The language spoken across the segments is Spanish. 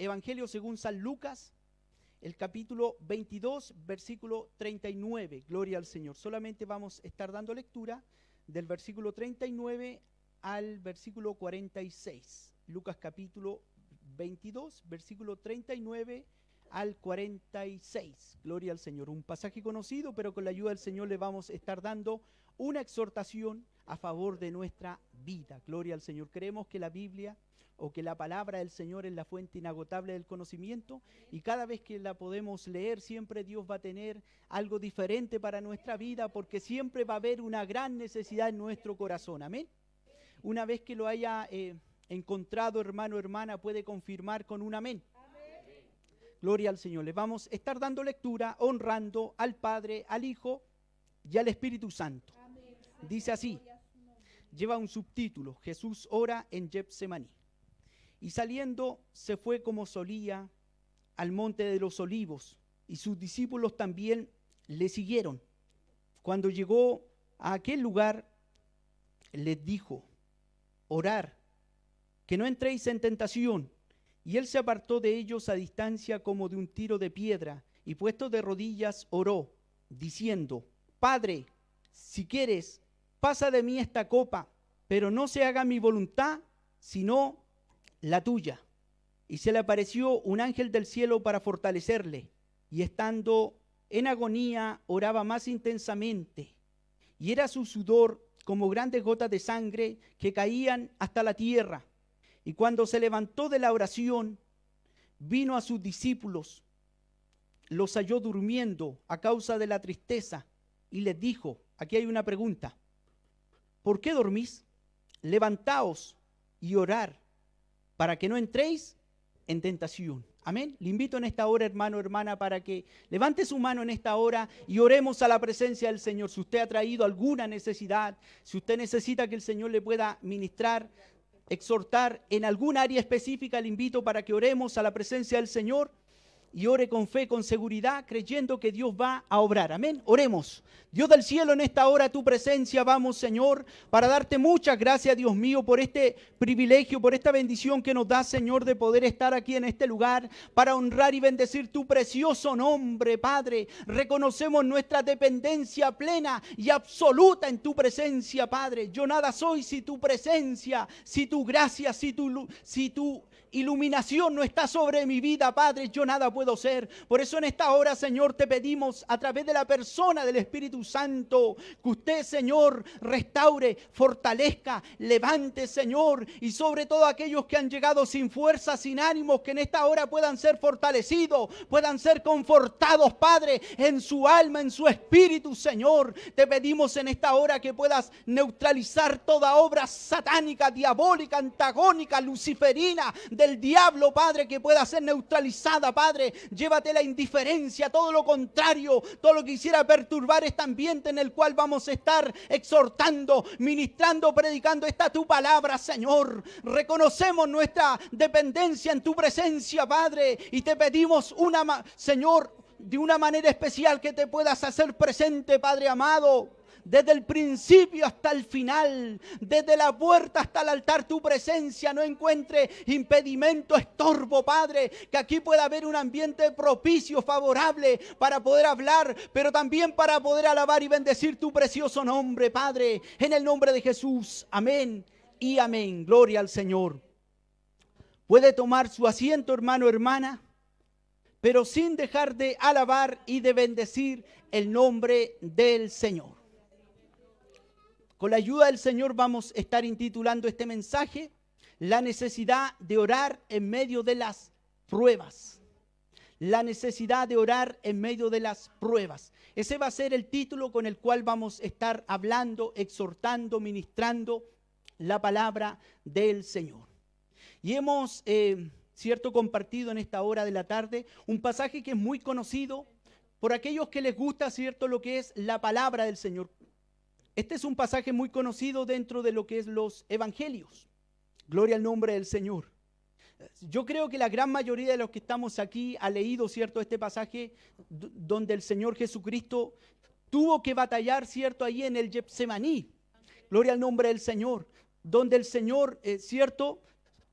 Evangelio según San Lucas, el capítulo 22, versículo 39. Gloria al Señor. Solamente vamos a estar dando lectura del versículo 39 al versículo 46. Lucas capítulo 22, versículo 39 al 46. Gloria al Señor. Un pasaje conocido, pero con la ayuda del Señor le vamos a estar dando una exhortación a favor de nuestra vida. Gloria al Señor. Creemos que la Biblia o que la palabra del Señor es la fuente inagotable del conocimiento, y cada vez que la podemos leer, siempre Dios va a tener algo diferente para nuestra vida, porque siempre va a haber una gran necesidad en nuestro corazón. Amén. Una vez que lo haya encontrado, hermano, hermana, puede confirmar con un amén. Amén. Gloria al Señor. Le vamos a estar dando lectura honrando al Padre, al Hijo y al Espíritu Santo. Amén. Dice así, lleva un subtítulo: Jesús ora en Getsemaní. Y saliendo se fue como solía al monte de los olivos, y sus discípulos también le siguieron. Cuando llegó a aquel lugar, les dijo: orad, que no entréis en tentación. Y él se apartó de ellos a distancia como de un tiro de piedra, y puesto de rodillas oró, diciendo: Padre, si quieres, pasa de mí esta copa, pero no se haga mi voluntad, sino la tuya. Y se le apareció un ángel del cielo para fortalecerle, y estando en agonía oraba más intensamente, y era su sudor como grandes gotas de sangre que caían hasta la tierra. Y cuando se levantó de la oración, vino a sus discípulos, los halló durmiendo a causa de la tristeza, y les dijo, aquí hay una pregunta: ¿por qué dormís? Levantaos y orad, para que no entréis en tentación. Amén. Le invito en esta hora, hermano, hermana, para que levante su mano en esta hora y oremos a la presencia del Señor. Si usted ha traído alguna necesidad, si usted necesita que el Señor le pueda ministrar, exhortar en algún área específica, le invito para que oremos a la presencia del Señor y ore con fe, con seguridad, creyendo que Dios va a obrar. Amén. Oremos. Dios del cielo, en esta hora tu presencia vamos, Señor, para darte muchas gracias, Dios mío, por este privilegio, por esta bendición que nos da, Señor, de poder estar aquí en este lugar para honrar y bendecir tu precioso nombre, Padre. Reconocemos nuestra dependencia plena y absoluta en tu presencia, Padre. Yo nada soy si tu presencia, si tu gracia, si tu iluminación no está sobre mi vida, Padre, yo nada puedo ser. Por eso en esta hora, Señor, te pedimos a través de la persona del Espíritu Santo que usted, Señor, restaure, fortalezca, levante, Señor, y sobre todo aquellos que han llegado sin fuerza, sin ánimos, que en esta hora puedan ser fortalecidos, puedan ser confortados, Padre, en su alma, en su espíritu, Señor. Te pedimos en esta hora que puedas neutralizar toda obra satánica, diabólica, antagónica, luciferina, del diablo, Padre, que pueda ser neutralizada, Padre. Llévate la indiferencia, todo lo contrario, todo lo que quisiera perturbar este ambiente en el cual vamos a estar exhortando, ministrando, predicando esta tu palabra, Señor. Reconocemos nuestra dependencia en tu presencia, Padre, y te pedimos Señor, de una manera especial que te puedas hacer presente, Padre amado. Desde el principio hasta el final, desde la puerta hasta el altar, tu presencia no encuentre impedimento, estorbo, Padre, que aquí pueda haber un ambiente propicio, favorable para poder hablar, pero también para poder alabar y bendecir tu precioso nombre, Padre, en el nombre de Jesús. Amén y amén. Gloria al Señor. Puede tomar su asiento, hermano, hermana, pero sin dejar de alabar y de bendecir el nombre del Señor. Con la ayuda del Señor vamos a estar intitulando este mensaje: la necesidad de orar en medio de las pruebas. La necesidad de orar en medio de las pruebas. Ese va a ser el título con el cual vamos a estar hablando, exhortando, ministrando la palabra del Señor. Y hemos, compartido en esta hora de la tarde un pasaje que es muy conocido por aquellos que les gusta, lo que es la palabra del Señor. Este es un pasaje muy conocido dentro de lo que es los evangelios. Gloria al nombre del Señor. Yo creo que la gran mayoría de los que estamos aquí ha leído, este pasaje donde el Señor Jesucristo tuvo que batallar, ahí en el Getsemaní. Gloria al nombre del Señor. Donde el Señor,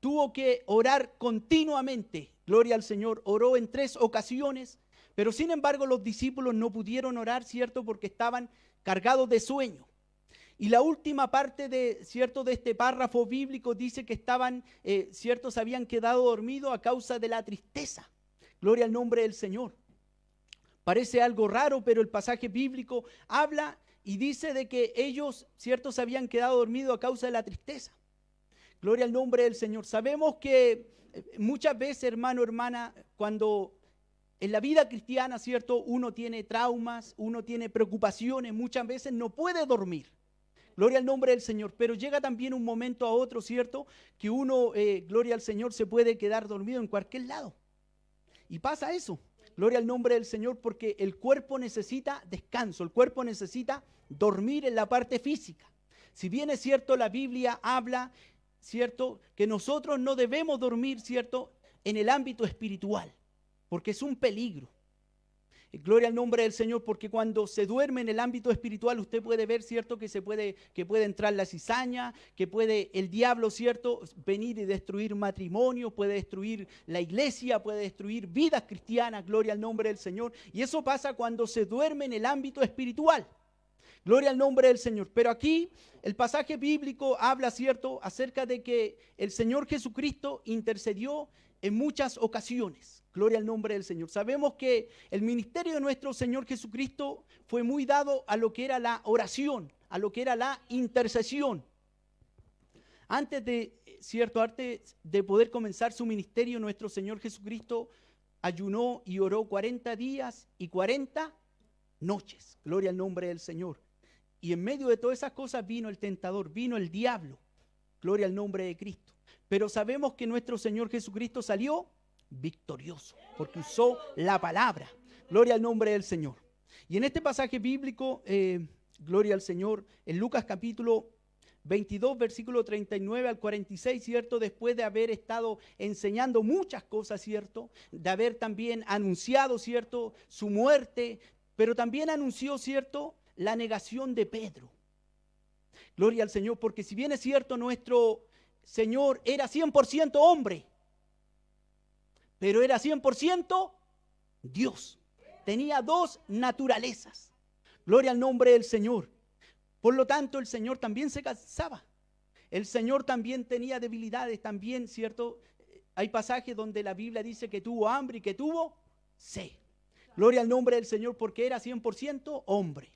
tuvo que orar continuamente. Gloria al Señor, oró en 3 ocasiones, pero sin embargo los discípulos no pudieron orar, ¿cierto? Porque estaban cargados de sueño. Y la última parte de, ¿cierto?, de este párrafo bíblico dice que estaban, ¿cierto?, se habían quedado dormidos a causa de la tristeza. Gloria al nombre del Señor. Parece algo raro, pero el pasaje bíblico habla y dice de que ellos, ¿cierto?, se habían quedado dormidos a causa de la tristeza. Gloria al nombre del Señor. Sabemos que muchas veces, hermano, hermana, cuando en la vida cristiana, ¿cierto?, uno tiene traumas, uno tiene preocupaciones, muchas veces no puede dormir. Gloria al nombre del Señor, pero llega también un momento a otro, ¿cierto?, que uno, gloria al Señor, se puede quedar dormido en cualquier lado. Y pasa eso, gloria al nombre del Señor, porque el cuerpo necesita descanso, el cuerpo necesita dormir en la parte física. Si bien es cierto, la Biblia habla, ¿cierto?, que nosotros no debemos dormir, ¿cierto?, en el ámbito espiritual, porque es un peligro. Gloria al nombre del Señor, porque cuando se duerme en el ámbito espiritual usted puede ver, ¿cierto?, que puede entrar la cizaña, que puede el diablo, ¿cierto?, venir y destruir matrimonio, puede destruir la iglesia, puede destruir vidas cristianas, gloria al nombre del Señor. Y eso pasa cuando se duerme en el ámbito espiritual. Gloria al nombre del Señor. Pero aquí el pasaje bíblico habla, ¿cierto?, acerca de que el Señor Jesucristo intercedió en muchas ocasiones. Gloria al nombre del Señor. Sabemos que el ministerio de nuestro Señor Jesucristo fue muy dado a lo que era la oración, a lo que era la intercesión. Antes de poder comenzar su ministerio, nuestro Señor Jesucristo ayunó y oró 40 días y 40 noches. Gloria al nombre del Señor. Y en medio de todas esas cosas vino el tentador, vino el diablo. Gloria al nombre de Cristo. Pero sabemos que nuestro Señor Jesucristo salió victorioso, porque usó la palabra. Gloria al nombre del Señor. Y en este pasaje bíblico, gloria al Señor, en Lucas capítulo 22, versículo 39 al 46, ¿cierto? Después de haber estado enseñando muchas cosas, ¿cierto? De haber también anunciado, ¿cierto?, su muerte, pero también anunció, ¿cierto?, la negación de Pedro. Gloria al Señor, porque si bien es cierto, nuestro Señor era 100% hombre, pero era 100% Dios. Tenía 2 naturalezas. Gloria al nombre del Señor. Por lo tanto, el Señor también se cansaba. El Señor también tenía debilidades, también, ¿cierto? Hay pasajes donde la Biblia dice que tuvo hambre y que tuvo sed. Gloria al nombre del Señor, porque era 100% hombre.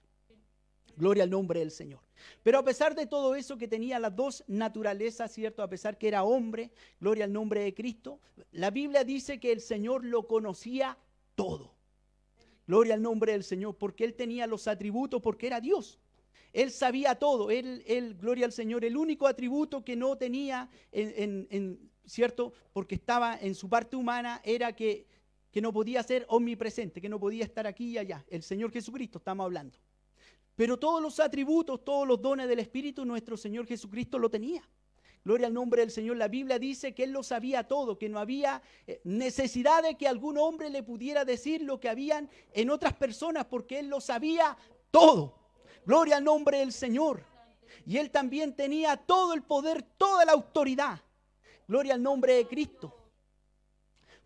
Gloria al nombre del Señor. Pero a pesar de todo eso, que tenía las 2 naturalezas, ¿cierto? A pesar que era hombre, gloria al nombre de Cristo, la Biblia dice que el Señor lo conocía todo. Gloria al nombre del Señor, porque Él tenía los atributos, porque era Dios. Él sabía todo. Él, gloria al Señor, el único atributo que no tenía, ¿cierto?, porque estaba en su parte humana, era que no podía ser omnipresente, que no podía estar aquí y allá. El Señor Jesucristo, estamos hablando. Pero todos los atributos, todos los dones del Espíritu, nuestro Señor Jesucristo lo tenía. Gloria al nombre del Señor. La Biblia dice que Él lo sabía todo, que no había necesidad de que algún hombre le pudiera decir lo que habían en otras personas, porque Él lo sabía todo. Gloria al nombre del Señor. Y Él también tenía todo el poder, toda la autoridad. Gloria al nombre de Cristo.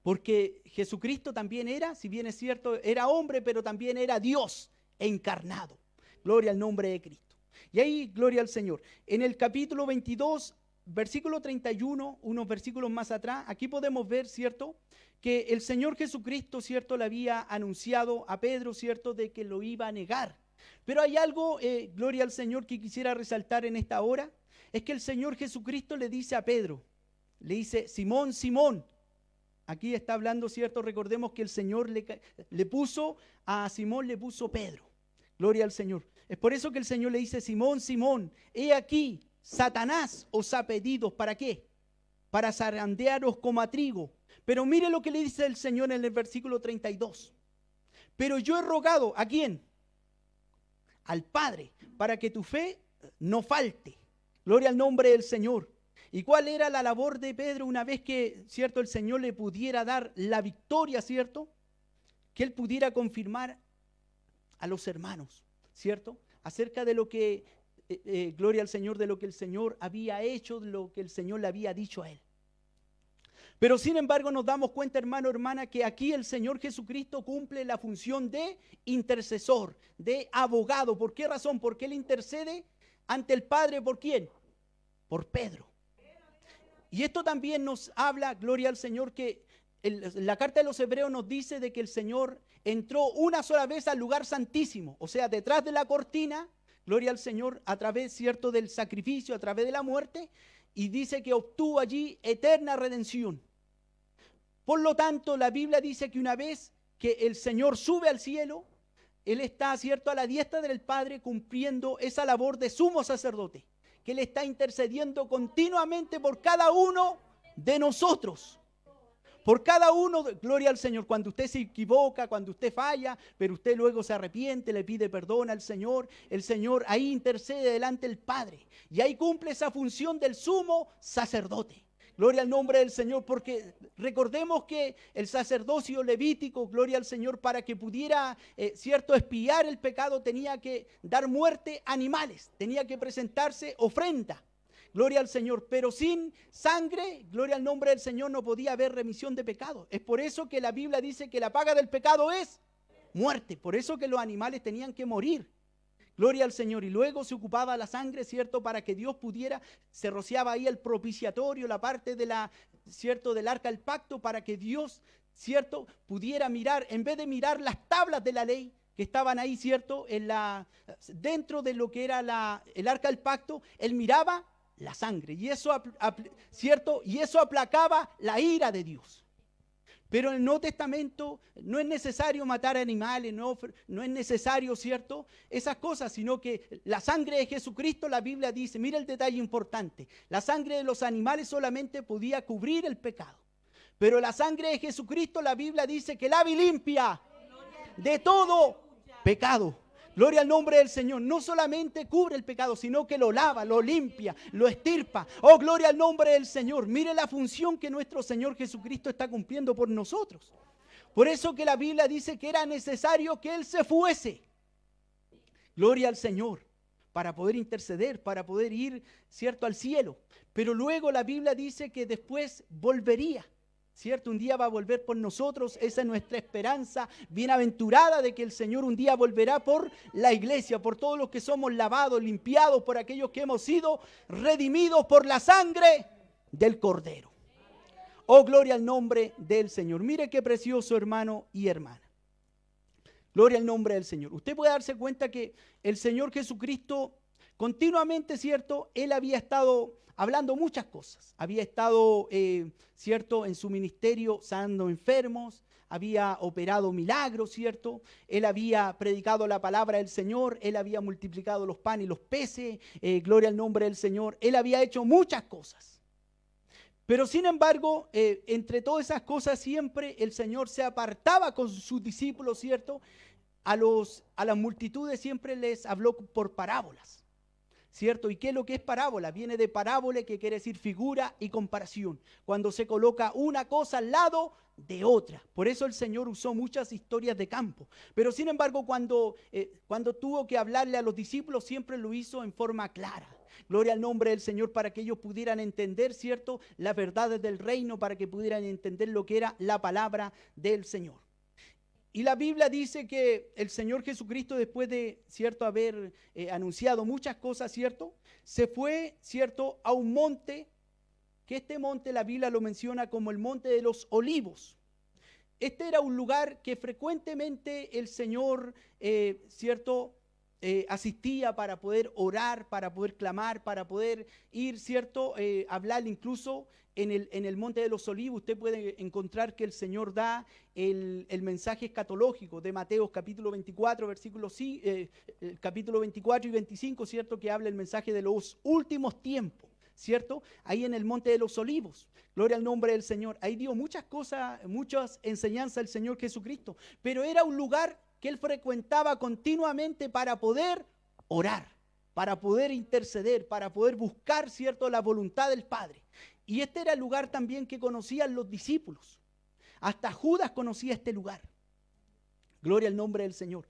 Porque Jesucristo también era, si bien es cierto, era hombre, pero también era Dios encarnado. Gloria al nombre de Cristo. Y ahí, gloria al Señor. En el capítulo 22, versículo 31, unos versículos más atrás, aquí podemos ver, ¿cierto?, que el Señor Jesucristo, ¿cierto?, le había anunciado a Pedro, ¿cierto?, de que lo iba a negar. Pero hay algo, gloria al Señor, que quisiera resaltar en esta hora, es que el Señor Jesucristo le dice a Pedro, le dice: Simón, Simón. Aquí está hablando, ¿cierto? Recordemos que el Señor le puso a Simón, le puso Pedro. Gloria al Señor. Es por eso que el Señor le dice: Simón, Simón, he aquí, Satanás os ha pedido, ¿para qué? Para zarandearos como a trigo. Pero mire lo que le dice el Señor en el versículo 32. Pero yo he rogado, ¿a quién? Al Padre, para que tu fe no falte. Gloria al nombre del Señor. ¿Y cuál era la labor de Pedro una vez que, ¿cierto?, el Señor le pudiera dar la victoria, ¿cierto? Que él pudiera confirmar a los hermanos, ¿cierto?, acerca de lo que, gloria al Señor, de lo que el Señor había hecho, de lo que el Señor le había dicho a él. Pero sin embargo nos damos cuenta, hermano, hermana, que aquí el Señor Jesucristo cumple la función de intercesor, de abogado. ¿Por qué razón? Porque Él intercede ante el Padre, ¿por quién? Por Pedro. Y esto también nos habla, gloria al Señor, que la carta de los Hebreos nos dice de que el Señor entró una sola vez al lugar santísimo, o sea, detrás de la cortina, gloria al Señor, a través, cierto, del sacrificio, a través de la muerte, y dice que obtuvo allí eterna redención. Por lo tanto, la Biblia dice que una vez que el Señor sube al cielo, Él está, cierto, a la diestra del Padre cumpliendo esa labor de sumo sacerdote, que Él está intercediendo continuamente por cada uno de nosotros. Por cada uno, gloria al Señor, cuando usted se equivoca, cuando usted falla, pero usted luego se arrepiente, le pide perdón al Señor, el Señor ahí intercede delante del Padre. Y ahí cumple esa función del sumo sacerdote. Gloria al nombre del Señor, porque recordemos que el sacerdocio levítico, gloria al Señor, para que pudiera, cierto, expiar el pecado, tenía que dar muerte a animales, tenía que presentarse ofrenda. Gloria al Señor, pero sin sangre, gloria al nombre del Señor, no podía haber remisión de pecado. Es por eso que la Biblia dice que la paga del pecado es muerte. Por eso que los animales tenían que morir. Gloria al Señor. Y luego se ocupaba la sangre, ¿cierto? Para que Dios pudiera, se rociaba ahí el propiciatorio, la parte de la, ¿cierto? Del arca del pacto, para que Dios, ¿cierto? Pudiera mirar, en vez de mirar las tablas de la ley que estaban ahí, ¿cierto? Dentro de lo que era el arca del pacto, Él miraba la sangre. Y eso, ¿cierto? Y eso aplacaba la ira de Dios. Pero en el Nuevo Testamento no es necesario matar animales, no es necesario, ¿cierto? Esas cosas, sino que la sangre de Jesucristo, la Biblia dice, mira el detalle importante, la sangre de los animales solamente podía cubrir el pecado. Pero la sangre de Jesucristo, la Biblia dice que lava y limpia de todo pecado. Gloria al nombre del Señor. No solamente cubre el pecado, sino que lo lava, lo limpia, lo estirpa. Oh, gloria al nombre del Señor. Mire la función que nuestro Señor Jesucristo está cumpliendo por nosotros. Por eso que la Biblia dice que era necesario que Él se fuese. Gloria al Señor. Para poder interceder, para poder ir, ¿cierto?, al cielo. Pero luego la Biblia dice que después volvería. ¿Cierto? Un día va a volver por nosotros, esa es nuestra esperanza bienaventurada de que el Señor un día volverá por la iglesia, por todos los que somos lavados, limpiados, por aquellos que hemos sido redimidos por la sangre del Cordero. Oh, gloria al nombre del Señor. Mire qué precioso, hermano y hermana. Gloria al nombre del Señor. Usted puede darse cuenta que el Señor Jesucristo continuamente, ¿cierto? Él había estado hablando muchas cosas. Había estado, ¿cierto?, en su ministerio sanando enfermos, había operado milagros, ¿cierto? Él había predicado la palabra del Señor, él había multiplicado los panes y los peces, gloria al nombre del Señor. Él había hecho muchas cosas. Pero sin embargo, entre todas esas cosas siempre el Señor se apartaba con sus discípulos, ¿cierto? A las multitudes siempre les habló por parábolas. ¿Cierto? ¿Y qué es lo que es parábola? Viene de parábola, que quiere decir figura y comparación. Cuando se coloca una cosa al lado de otra. Por eso el Señor usó muchas historias de campo. Pero sin embargo, cuando tuvo que hablarle a los discípulos, siempre lo hizo en forma clara. Gloria al nombre del Señor, para que ellos pudieran entender, ¿cierto?, las verdades del reino, para que pudieran entender lo que era la palabra del Señor. Y la Biblia dice que el Señor Jesucristo, después de, ¿cierto?, haber anunciado muchas cosas, ¿cierto?, se fue, ¿cierto?, a un monte, que este monte la Biblia lo menciona como el monte de los olivos. Este era un lugar que frecuentemente el Señor, ¿cierto?, asistía para poder orar, para poder clamar, para poder ir, ¿cierto?, hablar incluso en el monte de los olivos. Usted puede encontrar que el Señor da el mensaje escatológico de Mateo capítulo 24, capítulo 24 y 25, ¿cierto?, que habla el mensaje de los últimos tiempos, ¿cierto? Ahí en el monte de los olivos. Gloria al nombre del Señor. Ahí dio muchas cosas, muchas enseñanzas el Señor Jesucristo, pero era un lugar que él frecuentaba continuamente para poder orar, para poder interceder, para poder buscar, ¿cierto?, la voluntad del Padre. Y este era el lugar también que conocían los discípulos. Hasta Judas conocía este lugar. Gloria al nombre del Señor.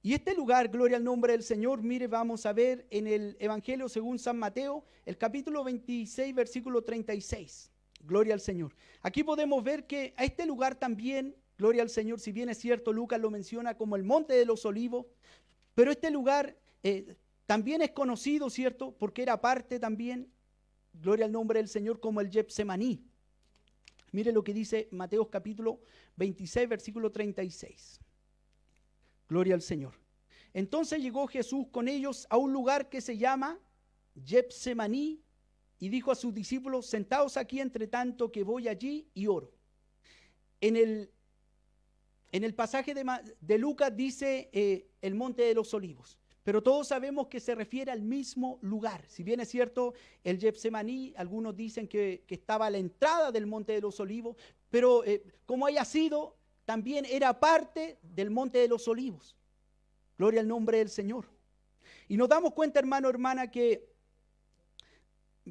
Y este lugar, gloria al nombre del Señor, mire, vamos a ver en el Evangelio según San Mateo, el capítulo 26, versículo 36. Gloria al Señor. Aquí podemos ver que a este lugar también, gloria al Señor, si bien es cierto, Lucas lo menciona como el Monte de los Olivos, pero este lugar también es conocido, ¿cierto? Porque era parte también, gloria al nombre del Señor, como el Getsemaní. Mire lo que dice Mateo capítulo 26, versículo 36. Gloria al Señor. Entonces llegó Jesús con ellos a un lugar que se llama Getsemaní y dijo a sus discípulos: sentaos aquí entre tanto que voy allí y oro. En el pasaje de Lucas dice el Monte de los Olivos, pero todos sabemos que se refiere al mismo lugar. Si bien es cierto, el Getsemaní, algunos dicen que estaba a la entrada del Monte de los Olivos, pero como haya sido, también era parte del Monte de los Olivos. Gloria al nombre del Señor. Y nos damos cuenta, hermano, hermana, que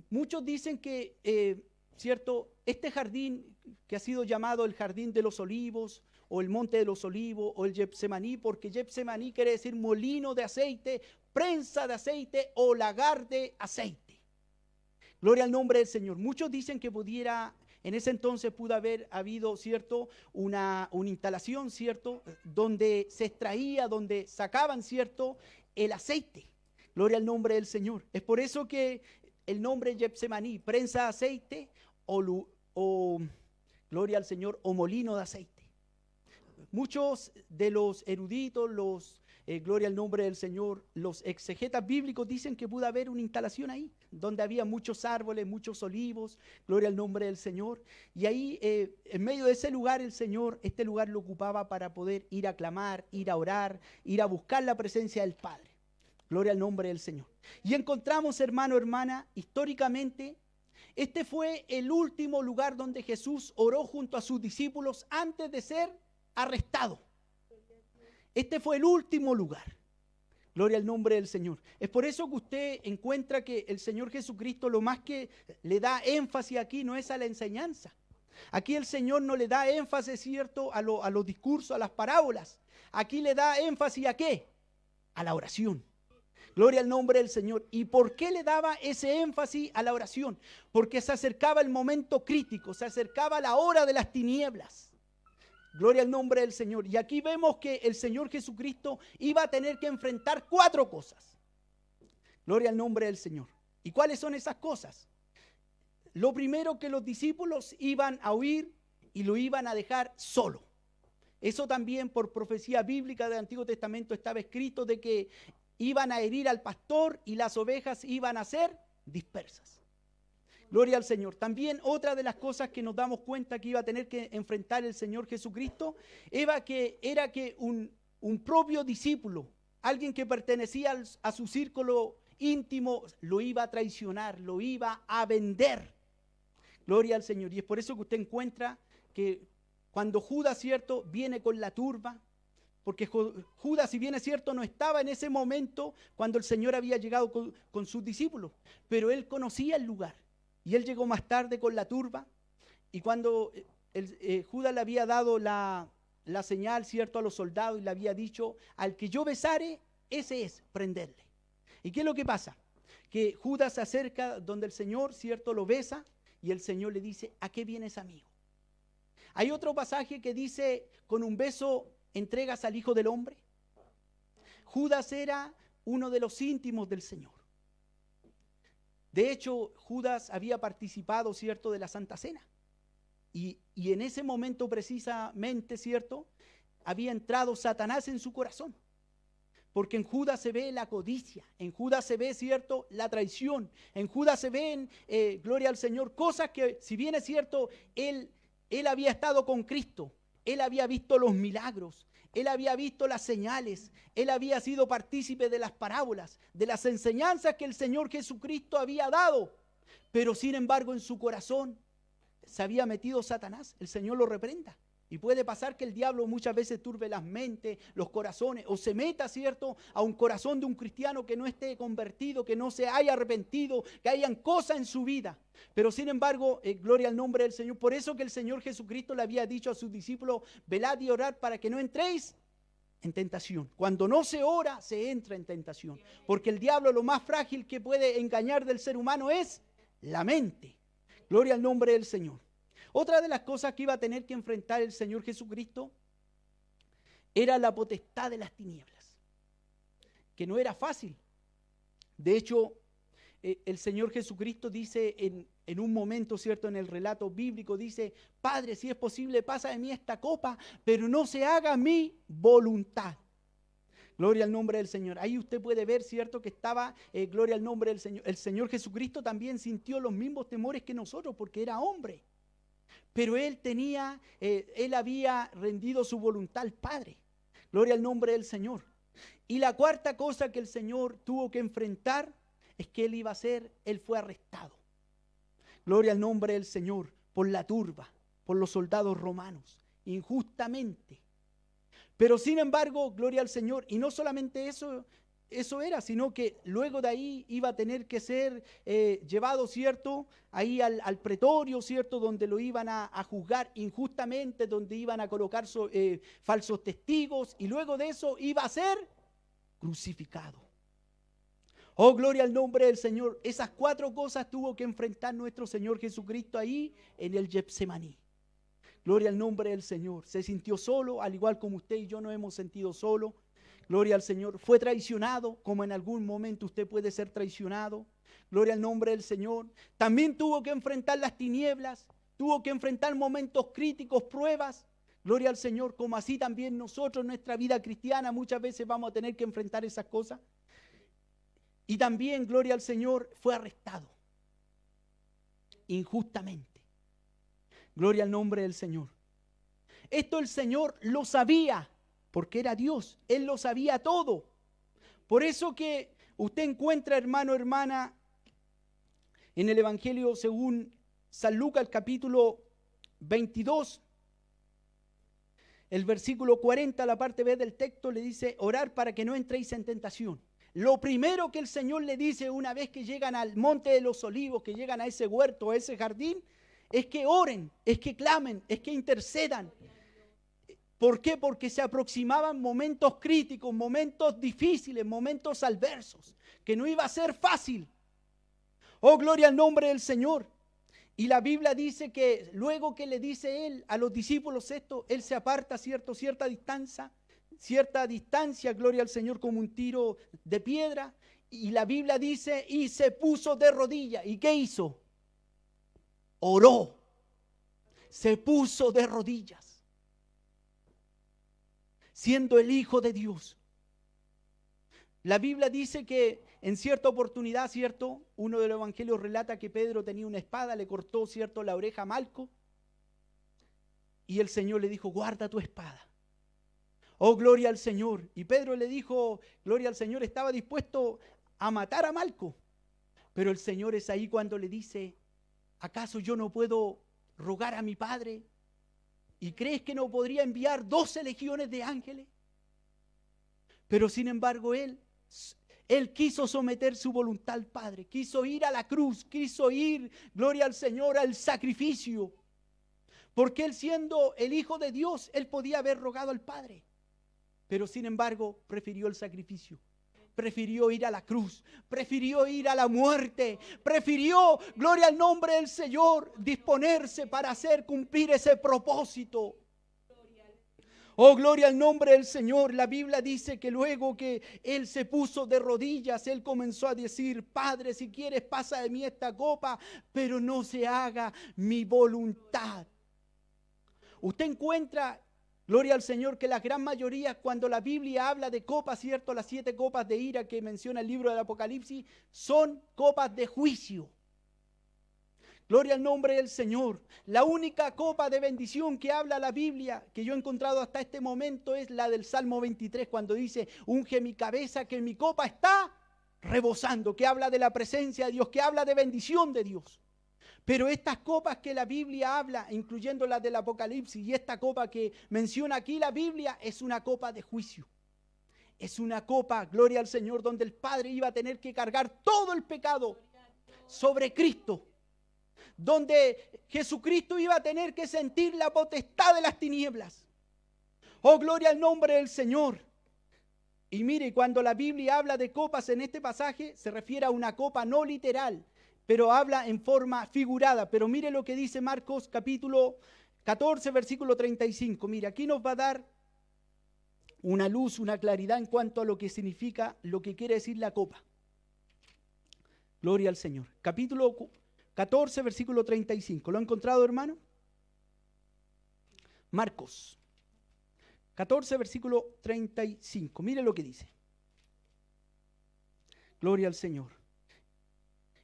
muchos dicen que, cierto, este jardín que ha sido llamado el Jardín de los Olivos, o el Monte de los Olivos, o el Getsemaní, porque Getsemaní quiere decir molino de aceite, prensa de aceite o lagar de aceite. Gloria al nombre del Señor. Muchos dicen que pudiera, en ese entonces pudo haber habido, ¿cierto?, una instalación, ¿cierto?, donde se extraía, donde sacaban, ¿cierto?, el aceite. Gloria al nombre del Señor. Es por eso que el nombre Getsemaní, prensa de aceite, o gloria al Señor, o molino de aceite. Muchos de los eruditos, gloria al nombre del Señor, los exegetas bíblicos dicen que pudo haber una instalación ahí, donde había muchos árboles, muchos olivos, gloria al nombre del Señor. Y ahí, en medio de ese lugar, el Señor, este lugar lo ocupaba para poder ir a clamar, ir a orar, ir a buscar la presencia del Padre. Gloria al nombre del Señor. Y encontramos, hermano, hermana, históricamente, este fue el último lugar donde Jesús oró junto a sus discípulos antes de ser arrestado. Este fue el último lugar. Gloria al nombre del Señor. Es por eso que usted encuentra que el Señor Jesucristo lo más que le da énfasis aquí no es a la enseñanza. Aquí el Señor no le da énfasis, ¿cierto?, a los discursos, a las parábolas. Aquí le da énfasis ¿a qué? A la oración. Gloria al nombre del Señor. ¿Y por qué le daba ese énfasis a la oración? Porque se acercaba el momento crítico, se acercaba la hora de las tinieblas. Gloria al nombre del Señor. Y aquí vemos que el Señor Jesucristo iba a tener que enfrentar 4 cosas. Gloria al nombre del Señor. ¿Y cuáles son esas cosas? Lo primero, que los discípulos iban a huir y lo iban a dejar solo. Eso también por profecía bíblica del Antiguo Testamento estaba escrito, de que iban a herir al pastor y las ovejas iban a ser dispersas. Gloria al Señor. También otra de las cosas que nos damos cuenta que iba a tener que enfrentar el Señor Jesucristo era que un propio discípulo, alguien que pertenecía a su círculo íntimo, lo iba a traicionar, lo iba a vender. Gloria al Señor. Y es por eso que usted encuentra que cuando Judas, ¿cierto?, viene con la turba, porque Judas, si bien es cierto, no estaba en ese momento cuando el Señor había llegado con sus discípulos, pero él conocía el lugar. Y él llegó más tarde con la turba, y cuando Judas le había dado la señal, ¿cierto?, a los soldados, y le había dicho: al que yo besare, ese es, prenderle. ¿Y qué es lo que pasa? Que Judas se acerca donde el Señor, ¿cierto?, lo besa, y el Señor le dice: ¿a qué vienes, amigo? Hay otro pasaje que dice: con un beso entregas al Hijo del Hombre. Judas era uno de los íntimos del Señor. De hecho, Judas había participado, ¿cierto?, de la Santa Cena. Y en ese momento precisamente, ¿cierto?, había entrado Satanás en su corazón. Porque en Judas se ve la codicia, en Judas se ve, ¿cierto?, la traición, en Judas se ven, gloria al Señor, cosas que, si bien es cierto, él había estado con Cristo, él había visto los milagros, él había visto las señales, él había sido partícipe de las parábolas, de las enseñanzas que el Señor Jesucristo había dado, pero sin embargo en su corazón se había metido Satanás. El Señor lo reprenda. Y puede pasar que el diablo muchas veces turbe las mentes, los corazones, o se meta, ¿cierto?, a un corazón de un cristiano que no esté convertido, que no se haya arrepentido, que hayan cosas en su vida. Pero sin embargo, gloria al nombre del Señor. Por eso que el Señor Jesucristo le había dicho a sus discípulos: velad y orad para que no entréis en tentación. Cuando no se ora, se entra en tentación. Porque el diablo, lo más frágil que puede engañar del ser humano es la mente. Gloria al nombre del Señor. Otra de las cosas que iba a tener que enfrentar el Señor Jesucristo era la potestad de las tinieblas, que no era fácil. De hecho, el Señor Jesucristo dice en un momento, ¿cierto? En el relato bíblico dice: Padre, si es posible, pasa de mí esta copa, pero no se haga mi voluntad. Gloria al nombre del Señor. Ahí usted puede ver, ¿cierto? Que estaba, gloria al nombre del Señor. El Señor Jesucristo también sintió los mismos temores que nosotros porque era hombre. Pero él había rendido su voluntad al Padre. Gloria al nombre del Señor. Y la cuarta cosa que el Señor tuvo que enfrentar es que él fue arrestado. Gloria al nombre del Señor, por la turba, por los soldados romanos, injustamente. Pero sin embargo, gloria al Señor, y no solamente eso era, sino que luego de ahí iba a tener que ser llevado, ¿cierto? Ahí al pretorio, ¿cierto? Donde lo iban a juzgar injustamente, donde iban a colocar falsos testigos, y luego de eso iba a ser crucificado. Oh, gloria al nombre del Señor. Esas 4 cosas tuvo que enfrentar nuestro Señor Jesucristo ahí en el Getsemaní. Gloria al nombre del Señor. Se sintió solo, al igual como usted y yo nos hemos sentido solo. Gloria al Señor. Fue traicionado, como en algún momento usted puede ser traicionado. Gloria al nombre del Señor. También tuvo que enfrentar las tinieblas. Tuvo que enfrentar momentos críticos, pruebas. Gloria al Señor. Como así también nosotros en nuestra vida cristiana muchas veces vamos a tener que enfrentar esas cosas. Y también, gloria al Señor, fue arrestado injustamente. Gloria al nombre del Señor. Esto el Señor lo sabía, porque era Dios. Él lo sabía todo. Por eso que usted encuentra, hermano, hermana, en el Evangelio según San Lucas, el capítulo 22, el versículo 40, la parte B del texto, le dice: orar para que no entréis en tentación. Lo primero que el Señor le dice una vez que llegan al monte de los olivos, que llegan a ese huerto, a ese jardín, es que oren, es que clamen, es que intercedan. ¿Por qué? Porque se aproximaban momentos críticos, momentos difíciles, momentos adversos, que no iba a ser fácil. Oh, gloria al nombre del Señor. Y la Biblia dice que luego que le dice él a los discípulos esto, él se aparta cierta distancia, gloria al Señor, como un tiro de piedra. Y la Biblia dice: y se puso de rodillas. ¿Y qué hizo? Oró. Se puso de rodillas, siendo el Hijo de Dios. La Biblia dice que en cierta oportunidad, ¿cierto? Uno de los evangelios relata que Pedro tenía una espada, le cortó, ¿cierto?, la oreja a Malco. Y el Señor le dijo: guarda tu espada. Oh, gloria al Señor. Y Pedro le dijo, gloria al Señor, estaba dispuesto a matar a Malco. Pero el Señor es ahí cuando le dice: ¿acaso yo no puedo rogar a mi Padre? ¿Y crees que no podría enviar 12 legiones de ángeles? Pero sin embargo él quiso someter su voluntad al Padre, quiso ir a la cruz, quiso ir, gloria al Señor, al sacrificio. Porque él, siendo el Hijo de Dios, él podía haber rogado al Padre. Pero sin embargo prefirió el sacrificio. Prefirió ir a la cruz, prefirió ir a la muerte, prefirió, gloria al nombre del Señor, disponerse para hacer cumplir ese propósito. Oh, gloria al nombre del Señor. La Biblia dice que luego que él se puso de rodillas, él comenzó a decir: Padre, si quieres, pasa de mí esta copa, pero no se haga mi voluntad. Usted encuentra, gloria al Señor, que la gran mayoría, cuando la Biblia habla de copas, ¿cierto? Las 7 copas de ira que menciona el libro del Apocalipsis, son copas de juicio. Gloria al nombre del Señor. La única copa de bendición que habla la Biblia, que yo he encontrado hasta este momento, es la del Salmo 23, cuando dice: unge mi cabeza, que mi copa está rebosando, que habla de la presencia de Dios, que habla de bendición de Dios. Pero estas copas que la Biblia habla, incluyendo la del Apocalipsis, y esta copa que menciona aquí la Biblia, es una copa de juicio. Es una copa, gloria al Señor, donde el Padre iba a tener que cargar todo el pecado sobre Cristo. Donde Jesucristo iba a tener que sentir la potestad de las tinieblas. Oh, gloria al nombre del Señor. Y mire, cuando la Biblia habla de copas en este pasaje, se refiere a una copa no literal, pero habla en forma figurada. Pero mire lo que dice Marcos capítulo 14, versículo 35. Mire, aquí nos va a dar una luz, una claridad en cuanto a lo que significa, lo que quiere decir la copa. Gloria al Señor. Capítulo 14, versículo 35. ¿Lo ha encontrado, hermano? Marcos 14, versículo 35. Mire lo que dice. Gloria al Señor.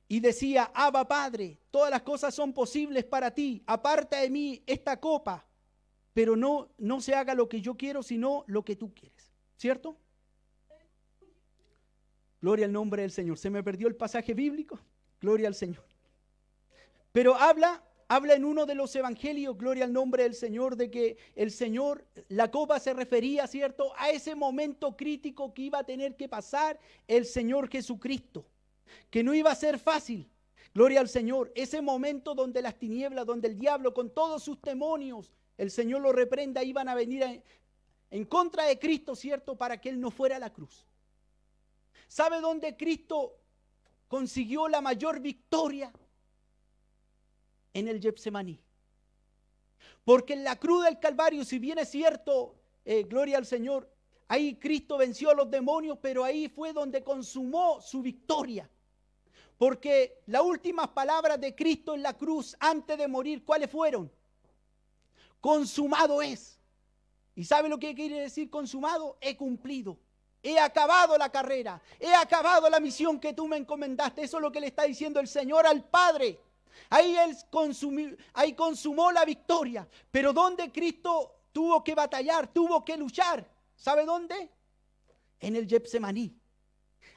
Y decía: Abba, Padre, todas las cosas son posibles para ti. Aparta de mí esta copa, pero no se haga lo que yo quiero, sino lo que tú quieres. ¿Cierto? Gloria al nombre del Señor. Se me perdió el pasaje bíblico. Gloria al Señor. Pero habla en uno de los evangelios, gloria al nombre del Señor, de que el Señor, la copa se refería, ¿cierto?, a ese momento crítico que iba a tener que pasar el Señor Jesucristo, que no iba a ser fácil. Gloria al Señor. Ese momento donde las tinieblas, donde el diablo con todos sus demonios, el Señor lo reprenda, iban a venir en contra de Cristo, ¿cierto?, para que Él no fuera a la cruz. ¿Sabe dónde Cristo consiguió la mayor victoria? En el Getsemaní. Porque en la cruz del Calvario, si bien es cierto, gloria al Señor, ahí Cristo venció a los demonios, pero ahí fue donde consumó su victoria. Porque las últimas palabras de Cristo en la cruz antes de morir, ¿cuáles fueron? Consumado es. ¿Y sabe lo que quiere decir consumado? He cumplido. He acabado la carrera. He acabado la misión que tú me encomendaste. Eso es lo que le está diciendo el Señor al Padre. Ahí Él consumó la victoria. Pero ¿dónde Cristo tuvo que batallar? Tuvo que luchar. ¿Sabe dónde? En el Getsemaní.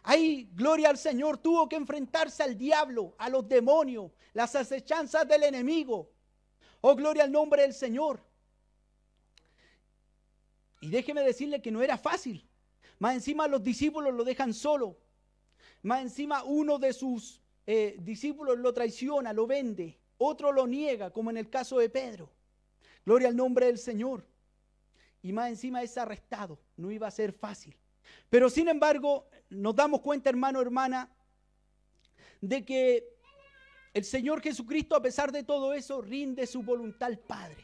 Ahí, gloria al Señor, tuvo que enfrentarse al diablo, a los demonios, las acechanzas del enemigo. Oh, gloria al nombre del Señor. Y déjeme decirle que no era fácil. Más encima los discípulos lo dejan solo. Más encima uno de sus discípulos lo traiciona, lo vende. Otro lo niega, como en el caso de Pedro. Gloria al nombre del Señor. Y más encima es arrestado. No iba a ser fácil. Pero sin embargo, nos damos cuenta, hermano, hermana, de que el Señor Jesucristo, a pesar de todo eso, rinde su voluntad al Padre.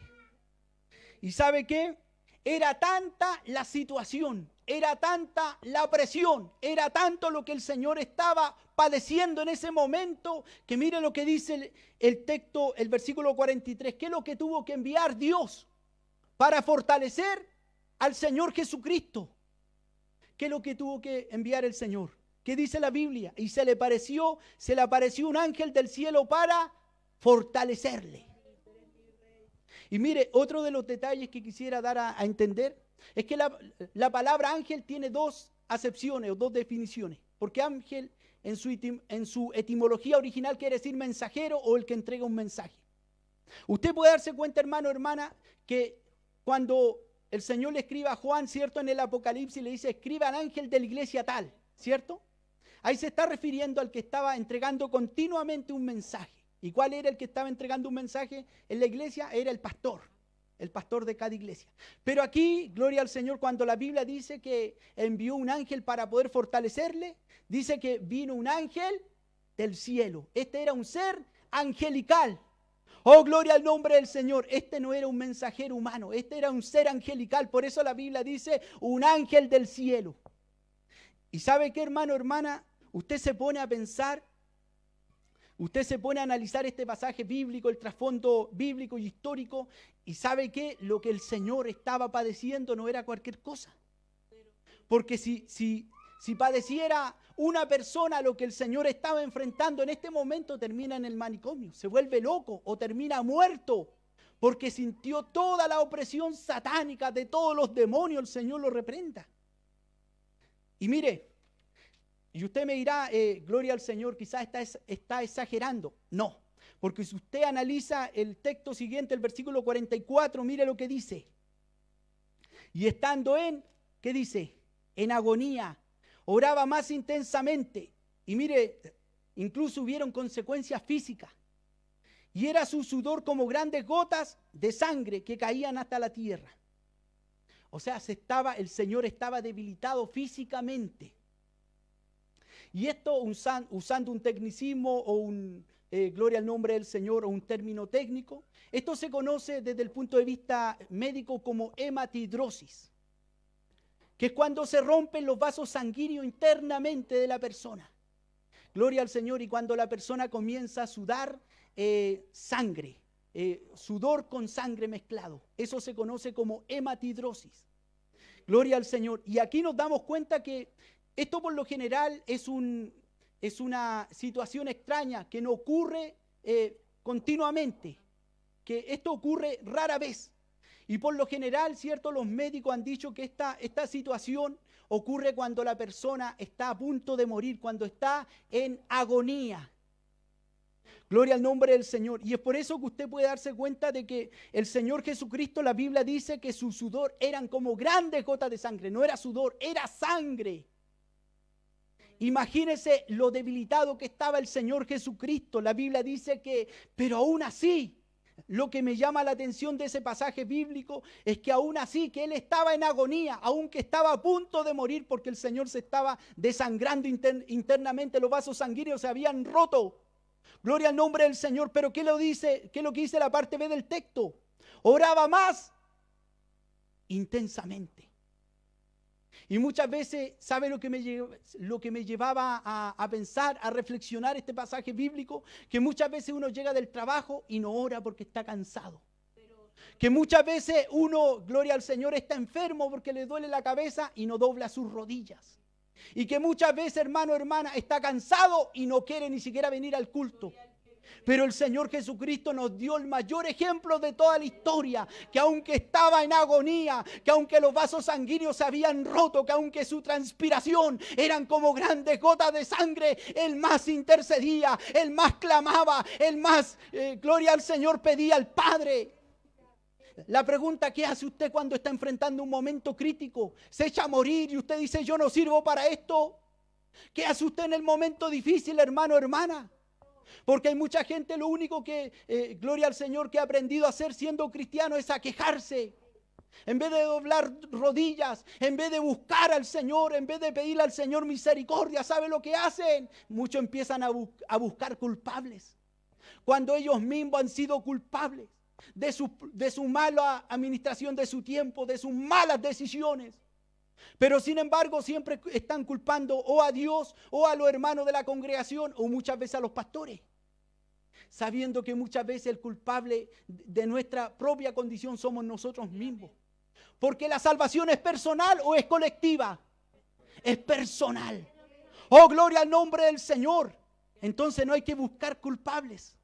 ¿Y sabe qué? Era tanta la situación, era tanta la presión, era tanto lo que el Señor estaba padeciendo en ese momento, que mire lo que dice el texto, el versículo 43, ¿qué es lo que tuvo que enviar Dios para fortalecer al Señor Jesucristo? ¿Qué es lo que tuvo que enviar el Señor? ¿Qué dice la Biblia? Y se le apareció un ángel del cielo para fortalecerle. Y mire, otro de los detalles que quisiera dar a entender es que la palabra ángel tiene dos acepciones o dos definiciones. Porque ángel en su etimología original quiere decir mensajero o el que entrega un mensaje. Usted puede darse cuenta, hermano, hermana, que cuando el Señor le escribe a Juan, ¿cierto? En el Apocalipsis le dice, escriba al ángel de la iglesia tal, ¿cierto? Ahí se está refiriendo al que estaba entregando continuamente un mensaje. ¿Y cuál era el que estaba entregando un mensaje en la iglesia? Era el pastor de cada iglesia. Pero aquí, gloria al Señor, cuando la Biblia dice que envió un ángel para poder fortalecerle, dice que vino un ángel del cielo. Este era un ser angelical. Oh, gloria al nombre del Señor. Este no era un mensajero humano, este era un ser angelical. Por eso la Biblia dice un ángel del cielo. ¿Y sabe qué, hermano, hermana? Usted se pone a pensar, usted se pone a analizar este pasaje bíblico, el trasfondo bíblico y histórico, y sabe que lo que el Señor estaba padeciendo no era cualquier cosa. Porque si padeciera una persona lo que el Señor estaba enfrentando en este momento, termina en el manicomio, se vuelve loco o termina muerto, porque sintió toda la opresión satánica de todos los demonios. El Señor lo reprenda. Y mire, y usted me dirá, gloria al Señor, quizás está exagerando. No, porque si usted analiza el texto siguiente, el versículo 44, mire lo que dice. Y estando ¿qué dice? En agonía, oraba más intensamente. Y mire, incluso hubieron consecuencias físicas. Y era su sudor como grandes gotas de sangre que caían hasta la tierra. O sea, el Señor estaba debilitado físicamente. Y esto usando un tecnicismo o gloria al nombre del Señor, o un término técnico, esto se conoce desde el punto de vista médico como hematidrosis, que es cuando se rompen los vasos sanguíneos internamente de la persona. Gloria al Señor. Y cuando la persona comienza a sudar sangre, sudor con sangre mezclado, eso se conoce como hematidrosis. Gloria al Señor. Y aquí nos damos cuenta que esto por lo general es una situación extraña que no ocurre continuamente, que esto ocurre rara vez. Y por lo general, ¿cierto? Los médicos han dicho que esta situación ocurre cuando la persona está a punto de morir, cuando está en agonía. Gloria al nombre del Señor. Y es por eso que usted puede darse cuenta de que el Señor Jesucristo, la Biblia dice que su sudor eran como grandes gotas de sangre. No era sudor, era sangre. Imagínese lo debilitado que estaba el Señor Jesucristo. La Biblia dice que, pero aún así, lo que me llama la atención de ese pasaje bíblico es que aún así, que Él estaba en agonía, aunque estaba a punto de morir porque el Señor se estaba desangrando internamente, los vasos sanguíneos se habían roto. Gloria al nombre del Señor. Pero ¿qué lo dice? ¿Qué es lo que dice la parte B del texto? Oraba más intensamente. Y muchas veces, ¿sabe lo que me llevaba a pensar, a reflexionar este pasaje bíblico? Que muchas veces uno llega del trabajo y no ora porque está cansado. Que muchas veces uno, gloria al Señor, está enfermo porque le duele la cabeza y no dobla sus rodillas. Y que muchas veces, hermano, hermana, está cansado y no quiere ni siquiera venir al culto. Pero el Señor Jesucristo nos dio el mayor ejemplo de toda la historia, que aunque estaba en agonía, que aunque los vasos sanguíneos se habían roto, que aunque su transpiración eran como grandes gotas de sangre, Él más intercedía, Él más clamaba, Él más, gloria al Señor, pedía al Padre. La pregunta: ¿qué hace usted cuando está enfrentando un momento crítico? ¿Se echa a morir y usted dice yo no sirvo para esto? ¿Qué hace usted en el momento difícil, hermano, hermana? Porque hay mucha gente, lo único que, gloria al Señor, que ha aprendido a hacer siendo cristiano es a quejarse. En vez de doblar rodillas, en vez de buscar al Señor, en vez de pedirle al Señor misericordia, ¿sabe lo que hacen? Muchos empiezan a buscar culpables, cuando ellos mismos han sido culpables de su mala administración de su tiempo, de sus malas decisiones. Pero sin embargo siempre están culpando o a Dios o a los hermanos de la congregación o muchas veces a los pastores, sabiendo que muchas veces el culpable de nuestra propia condición somos nosotros mismos. Porque la salvación es personal o es colectiva. Es personal. Oh, gloria al nombre del Señor. Entonces no hay que buscar culpables.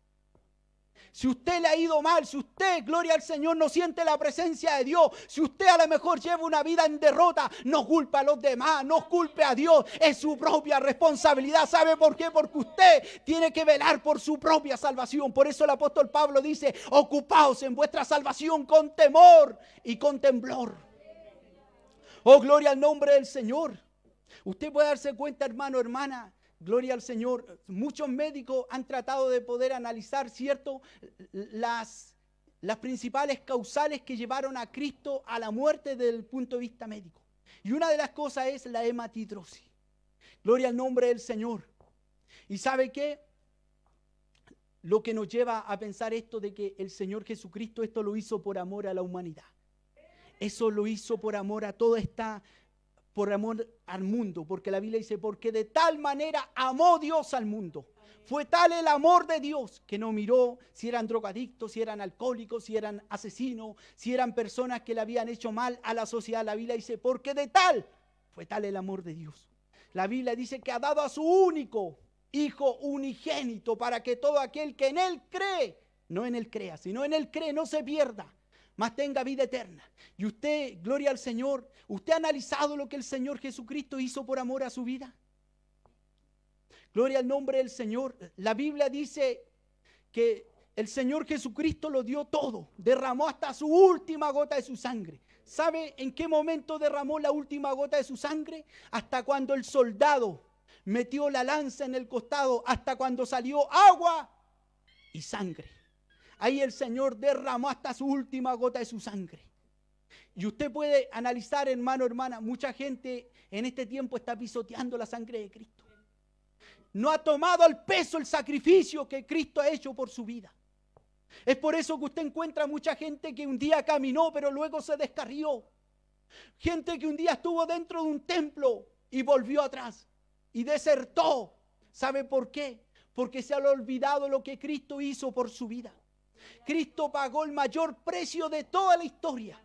Si usted le ha ido mal, si usted, gloria al Señor, no siente la presencia de Dios, si usted a lo mejor lleva una vida en derrota, no culpe a los demás, no culpe a Dios, es su propia responsabilidad. ¿Sabe por qué? Porque usted tiene que velar por su propia salvación. Por eso el apóstol Pablo dice: ocupaos en vuestra salvación con temor y con temblor. Oh, gloria al nombre del Señor. Usted puede darse cuenta, hermano, hermana, gloria al Señor, muchos médicos han tratado de poder analizar, ¿cierto?, las principales causales que llevaron a Cristo a la muerte desde el punto de vista médico. Y una de las cosas es la hematidrosis. Gloria al nombre del Señor. ¿Y sabe qué? Lo que nos lleva a pensar esto de que el Señor Jesucristo esto lo hizo por amor a la humanidad. Eso lo hizo por amor a toda esta... por amor al mundo, porque la Biblia dice: porque de tal manera amó Dios al mundo. Fue tal el amor de Dios que no miró si eran drogadictos, si eran alcohólicos, si eran asesinos, si eran personas que le habían hecho mal a la sociedad. La Biblia dice: porque de tal fue tal el amor de Dios. La Biblia dice que ha dado a su único Hijo unigénito para que todo aquel que en Él cree, no en Él crea, sino en Él cree, no se pierda, mas tenga vida eterna. Y usted, gloria al Señor, ¿usted ha analizado lo que el Señor Jesucristo hizo por amor a su vida? Gloria al nombre del Señor. La Biblia dice que el Señor Jesucristo lo dio todo, derramó hasta su última gota de su sangre. ¿Sabe en qué momento derramó la última gota de su sangre? Hasta cuando el soldado metió la lanza en el costado, hasta cuando salió agua y sangre. Ahí el Señor derramó hasta su última gota de su sangre. Y usted puede analizar, hermano, hermana, mucha gente en este tiempo está pisoteando la sangre de Cristo. no ha tomado al peso el sacrificio que Cristo ha hecho por su vida. Es por eso que usted encuentra mucha gente que un día caminó pero luego se descarrió. Gente que un día estuvo dentro de un templo y volvió atrás y desertó. ¿Sabe por qué? Porque se ha olvidado lo que Cristo hizo por su vida. Cristo pagó el mayor precio de toda la historia.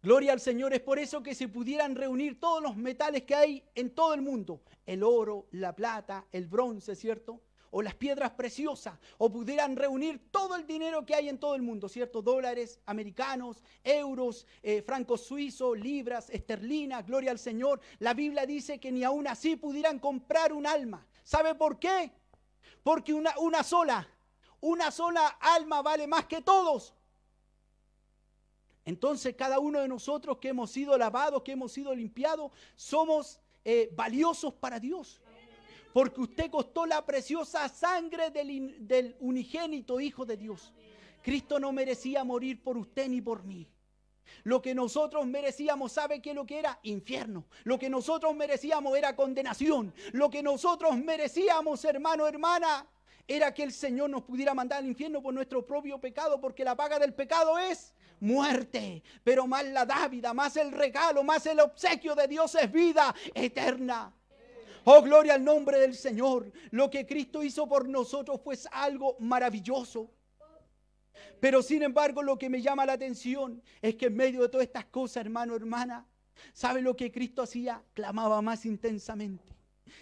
Gloria al Señor. Es por eso que se pudieran reunir todos los metales que hay en todo el mundo. El oro, la plata, el bronce, ¿cierto? O las piedras preciosas. O pudieran reunir todo el dinero que hay en todo el mundo, ¿cierto? Dólares americanos, euros, francos suizos, libras, esterlinas. Gloria al Señor. La Biblia dice que ni aún así pudieran comprar un alma. ¿Sabe por qué? Porque una sola alma vale más que todos. Entonces cada uno de nosotros que hemos sido lavados, que hemos sido limpiados, somos valiosos para Dios. Porque usted costó la preciosa sangre del unigénito Hijo de Dios. Cristo no merecía morir por usted ni por mí. Lo que nosotros merecíamos, ¿sabe qué es lo que era? Infierno. Lo que nosotros merecíamos era condenación. Lo que nosotros merecíamos, hermano, hermana, era que el Señor nos pudiera mandar al infierno por nuestro propio pecado, porque la paga del pecado es muerte, pero más la dávida, más el regalo, más el obsequio de Dios es vida eterna. Oh, gloria al nombre del Señor. Lo que Cristo hizo por nosotros fue algo maravilloso. Pero sin embargo, lo que me llama la atención es que en medio de todas estas cosas, hermano, hermana, ¿sabe lo que Cristo hacía? Clamaba más intensamente.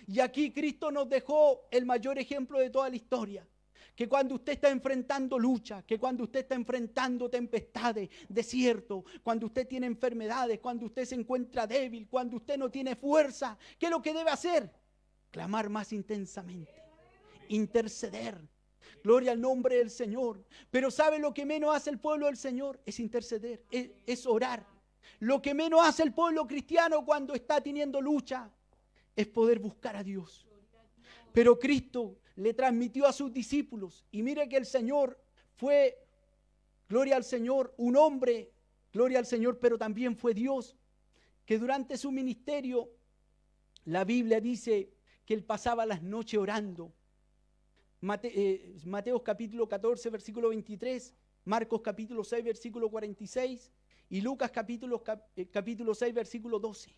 Y aquí Cristo nos dejó el mayor ejemplo de toda la historia. Que cuando usted está enfrentando lucha, que cuando usted está enfrentando tempestades, desierto, cuando usted tiene enfermedades, cuando usted se encuentra débil, cuando usted no tiene fuerza, ¿qué es lo que debe hacer? Clamar más intensamente, interceder. Gloria al nombre del Señor. Pero ¿sabe lo que menos hace el pueblo del Señor? Es interceder, es orar. Lo que menos hace el pueblo cristiano cuando está teniendo lucha es poder buscar a Dios. Pero Cristo le transmitió a sus discípulos. Y mire que el Señor fue, gloria al Señor, un hombre, gloria al Señor, pero también fue Dios, que durante su ministerio, la Biblia dice que él pasaba las noches orando. Mateo capítulo 14, versículo 23, Marcos capítulo 6, versículo 46 y Lucas capítulo 6, versículo 12.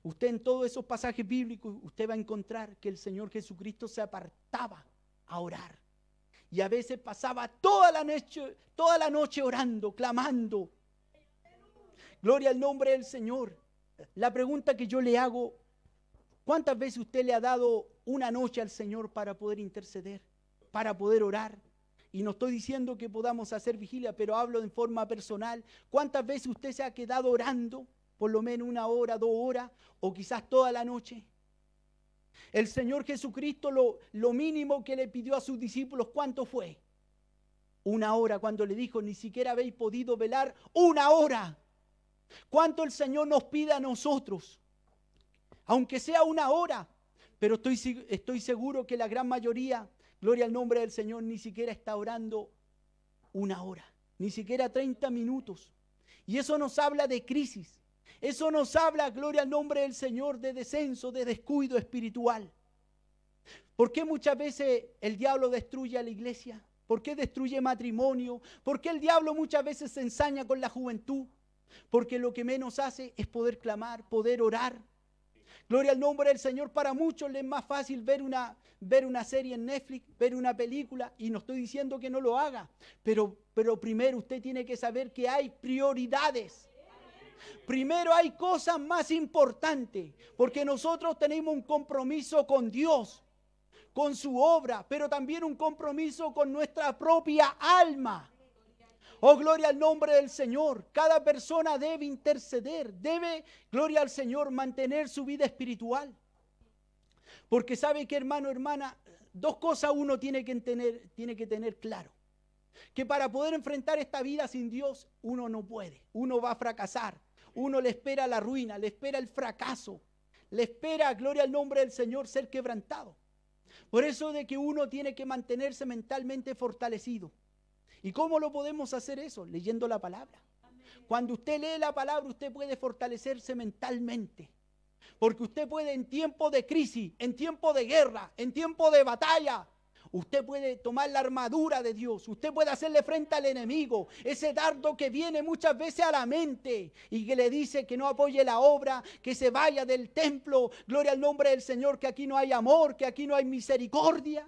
Usted en todos esos pasajes bíblicos, usted va a encontrar que el Señor Jesucristo se apartaba a orar. Y a veces pasaba toda la noche orando, clamando. Gloria al nombre del Señor. La pregunta que yo le hago, ¿cuántas veces usted le ha dado una noche al Señor para poder interceder, para poder orar? Y no estoy diciendo que podamos hacer vigilia, pero hablo en forma personal. ¿Cuántas veces usted se ha quedado orando? Por lo menos 1 hora, 2 horas, o quizás toda la noche. El Señor Jesucristo lo mínimo que le pidió a sus discípulos, ¿cuánto fue? 1 hora, cuando le dijo, ni siquiera habéis podido velar 1 hora. ¿Cuánto el Señor nos pide a nosotros? Aunque sea 1 hora, pero estoy seguro que la gran mayoría, gloria al nombre del Señor, ni siquiera está orando 1 hora, ni siquiera 30 minutos. Y eso nos habla de crisis. Eso nos habla, gloria al nombre del Señor, de descenso, de descuido espiritual. ¿Por qué muchas veces el diablo destruye a la iglesia? ¿Por qué destruye matrimonio? ¿Por qué el diablo muchas veces se ensaña con la juventud? Porque lo que menos hace es poder clamar, poder orar. Gloria al nombre del Señor. Para muchos les es más fácil ver una serie en Netflix, ver una película, y no estoy diciendo que no lo haga, pero primero usted tiene que saber que hay prioridades. Primero hay cosas más importantes, porque nosotros tenemos un compromiso con Dios, con su obra, pero también un compromiso con nuestra propia alma. Oh, gloria al nombre del Señor. Cada persona debe interceder, debe, gloria al Señor, mantener su vida espiritual. Porque sabe que, hermano, hermana, 2 cosas uno tiene que tener claro. Que para poder enfrentar esta vida sin Dios, uno no puede, uno va a fracasar. Uno le espera la ruina, le espera el fracaso, le espera, gloria al nombre del Señor, ser quebrantado. Por eso de que uno tiene que mantenerse mentalmente fortalecido. ¿Y cómo lo podemos hacer eso? Leyendo la palabra. Cuando usted lee la palabra, usted puede fortalecerse mentalmente. Porque usted puede en tiempo de crisis, en tiempo de guerra, en tiempo de batalla, usted puede tomar la armadura de Dios. Usted puede hacerle frente al enemigo. Ese dardo que viene muchas veces a la mente y que le dice que no apoye la obra, que se vaya del templo. Gloria al nombre del Señor, que aquí no hay amor, que aquí no hay misericordia.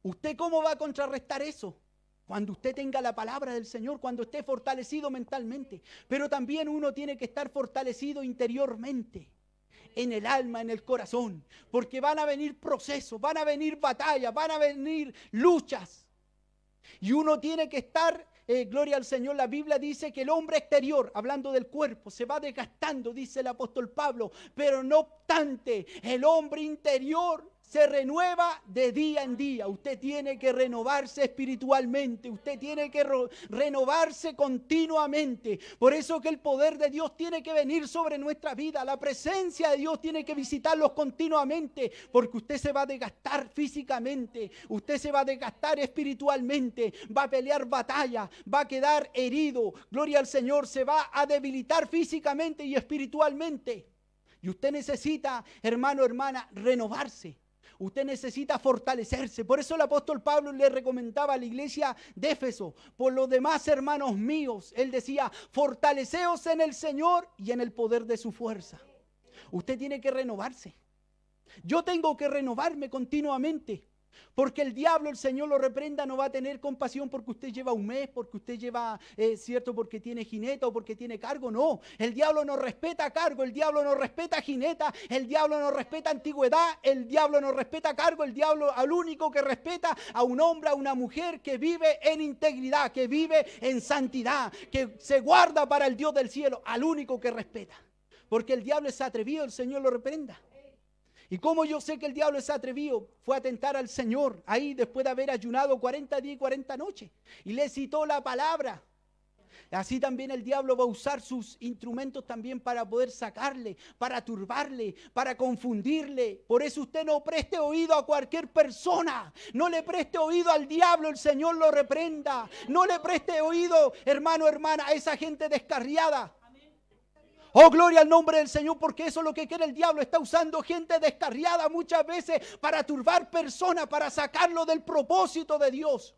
¿Usted cómo va a contrarrestar eso? Cuando usted tenga la palabra del Señor, cuando esté fortalecido mentalmente. Pero también uno tiene que estar fortalecido interiormente. En el alma, en el corazón, porque van a venir procesos, van a venir batallas, van a venir luchas, y uno tiene que estar, gloria al Señor. La Biblia dice que el hombre exterior, hablando del cuerpo, se va desgastando, dice el apóstol Pablo, pero no obstante, el hombre interior se renueva de día en día. Usted tiene que renovarse espiritualmente. Usted tiene que renovarse continuamente. Por eso que el poder de Dios tiene que venir sobre nuestra vida. La presencia de Dios tiene que visitarlos continuamente. Porque usted se va a desgastar físicamente. Usted se va a desgastar espiritualmente. Va a pelear batalla. Va a quedar herido. Gloria al Señor. Se va a debilitar físicamente y espiritualmente. Y usted necesita, hermano, hermana, renovarse. Usted necesita fortalecerse. Por eso el apóstol Pablo le recomendaba a la iglesia de Éfeso: por los demás, hermanos míos, él decía, fortaleceos en el Señor y en el poder de su fuerza. Usted tiene que renovarse. Yo tengo que renovarme continuamente. Porque el diablo, el Señor lo reprenda, no va a tener compasión porque usted lleva un mes, porque usted lleva, cierto, porque tiene jineta o porque tiene cargo. No, el diablo no respeta cargo, el diablo no respeta jineta, el diablo no respeta antigüedad, el diablo no respeta cargo. El diablo al único que respeta a un hombre, a una mujer que vive en integridad, que vive en santidad, que se guarda para el Dios del cielo, al único que respeta. Porque el diablo es atrevido, el Señor lo reprenda. ¿Y cómo yo sé que el diablo es atrevido? Fue a tentar al Señor ahí después de haber ayunado 40 días y 40 noches. Y le citó la palabra. Así también el diablo va a usar sus instrumentos también para poder sacarle, para turbarle, para confundirle. Por eso usted no preste oído a cualquier persona. No le preste oído al diablo, el Señor lo reprenda. No le preste oído, hermano, hermana, a esa gente descarriada. Oh, gloria al nombre del Señor, porque eso es lo que quiere el diablo. Está usando gente descarriada muchas veces para turbar personas, para sacarlo del propósito de Dios.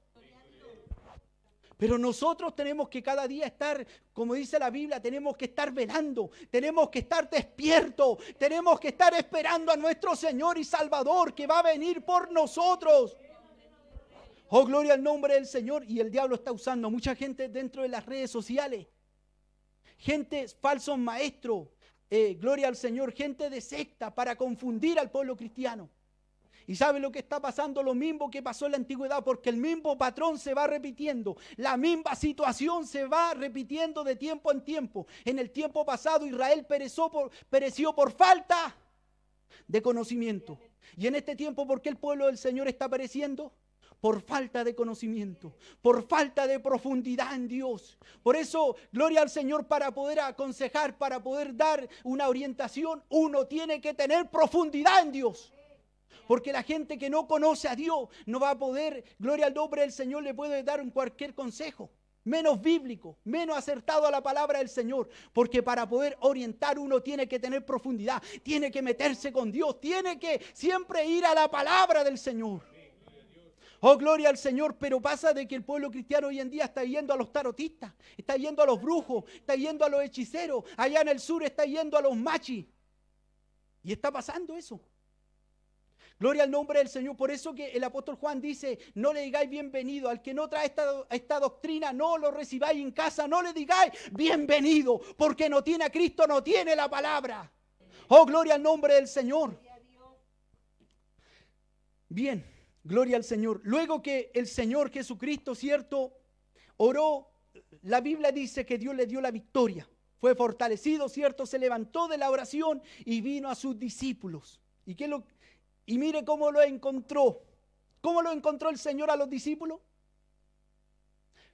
Pero nosotros tenemos que cada día estar, como dice la Biblia, tenemos que estar velando, tenemos que estar despiertos, tenemos que estar esperando a nuestro Señor y Salvador que va a venir por nosotros. Oh, gloria al nombre del Señor. Y el diablo está usando a mucha gente dentro de las redes sociales. Gente, falsos maestros, gloria al Señor, gente de secta para confundir al pueblo cristiano. ¿Y sabe lo que está pasando? Lo mismo que pasó en la antigüedad, porque el mismo patrón se va repitiendo. La misma situación se va repitiendo de tiempo en tiempo. En el tiempo pasado Israel pereció por falta de conocimiento. Y en este tiempo, ¿por qué el pueblo del Señor está pereciendo? Por falta de conocimiento, por falta de profundidad en Dios. Por eso, gloria al Señor, para poder aconsejar, para poder dar una orientación, uno tiene que tener profundidad en Dios. Porque la gente que no conoce a Dios no va a poder, gloria al nombre del Señor, le puede dar cualquier consejo. Menos bíblico, menos acertado a la palabra del Señor. Porque para poder orientar uno tiene que tener profundidad, tiene que meterse con Dios, tiene que siempre ir a la palabra del Señor. Oh, gloria al Señor. Pero pasa de que el pueblo cristiano hoy en día está yendo a los tarotistas, está yendo a los brujos, está yendo a los hechiceros. Allá en el sur está yendo a los machis. Y está pasando eso. Gloria al nombre del Señor. Por eso que el apóstol Juan dice: no le digáis bienvenido al que no trae esta doctrina, no lo recibáis en casa, no le digáis bienvenido, porque no tiene a Cristo, no tiene la palabra. Oh, gloria al nombre del Señor. Bien, gloria al Señor. Luego que el Señor Jesucristo, cierto, oró, la Biblia dice que Dios le dio la victoria. Fue fortalecido, cierto, se levantó de la oración y vino a sus discípulos. Y mire cómo lo encontró. ¿Cómo lo encontró el Señor a los discípulos?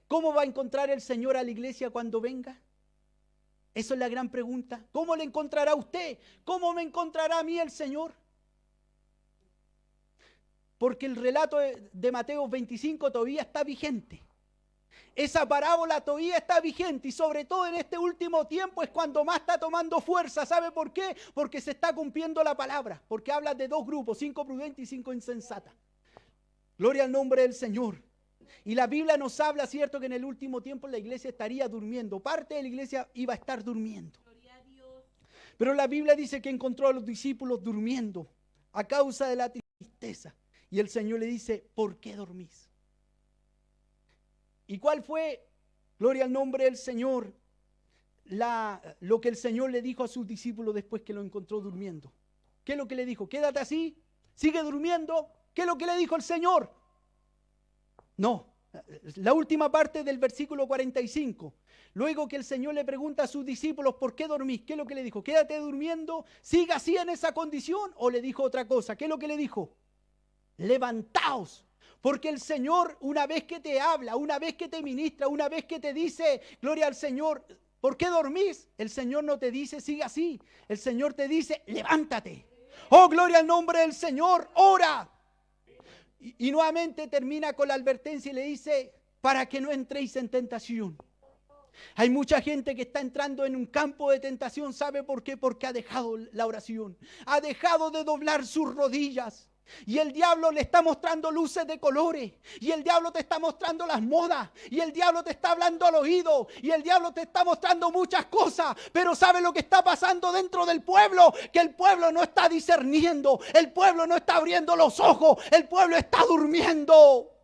¿Cómo va a encontrar el Señor a la iglesia cuando venga? Esa es la gran pregunta. ¿Cómo le encontrará a usted? ¿Cómo me encontrará a mí el Señor? Porque el relato de Mateo 25 todavía está vigente. esa parábola todavía está vigente y sobre todo en este último tiempo es cuando más está tomando fuerza. ¿Sabe por qué? Porque se está cumpliendo la palabra, porque habla de dos grupos, 5 prudentes y 5 insensatas. Gloria al nombre del Señor. Y la Biblia nos habla, cierto, que en el último tiempo la iglesia estaría durmiendo. Parte de la iglesia iba a estar durmiendo. Pero la Biblia dice que encontró a los discípulos durmiendo a causa de la tristeza. Y el Señor le dice, ¿por qué dormís? ¿Y cuál fue, gloria al nombre del Señor, lo que el Señor le dijo a sus discípulos después que lo encontró durmiendo? ¿Qué es lo que le dijo? Quédate así, sigue durmiendo. ¿Qué es lo que le dijo el Señor? No, la última parte del versículo 45. Luego que el Señor le pregunta a sus discípulos, ¿por qué dormís? ¿Qué es lo que le dijo? ¿Quédate durmiendo? ¿Siga así en esa condición? ¿O le dijo otra cosa? ¿Qué es lo que le dijo? Levantaos. Porque el Señor, una vez que te habla, una vez que te ministra, una vez que te dice, gloria al Señor, ¿por qué dormís? El Señor no te dice, siga así. El Señor te dice, levántate. Oh, gloria al nombre del Señor, ora. Y nuevamente termina con la advertencia y le dice, para que no entréis en tentación. Hay mucha gente que está entrando en un campo de tentación. ¿Sabe por qué? Porque ha dejado la oración. Ha dejado de doblar sus rodillas. Y el diablo le está mostrando luces de colores. Y el diablo te está mostrando las modas. Y el diablo te está hablando al oído. Y el diablo te está mostrando muchas cosas. Pero ¿sabe lo que está pasando dentro del pueblo? Que el pueblo no está discerniendo. El pueblo no está abriendo los ojos. El pueblo está durmiendo.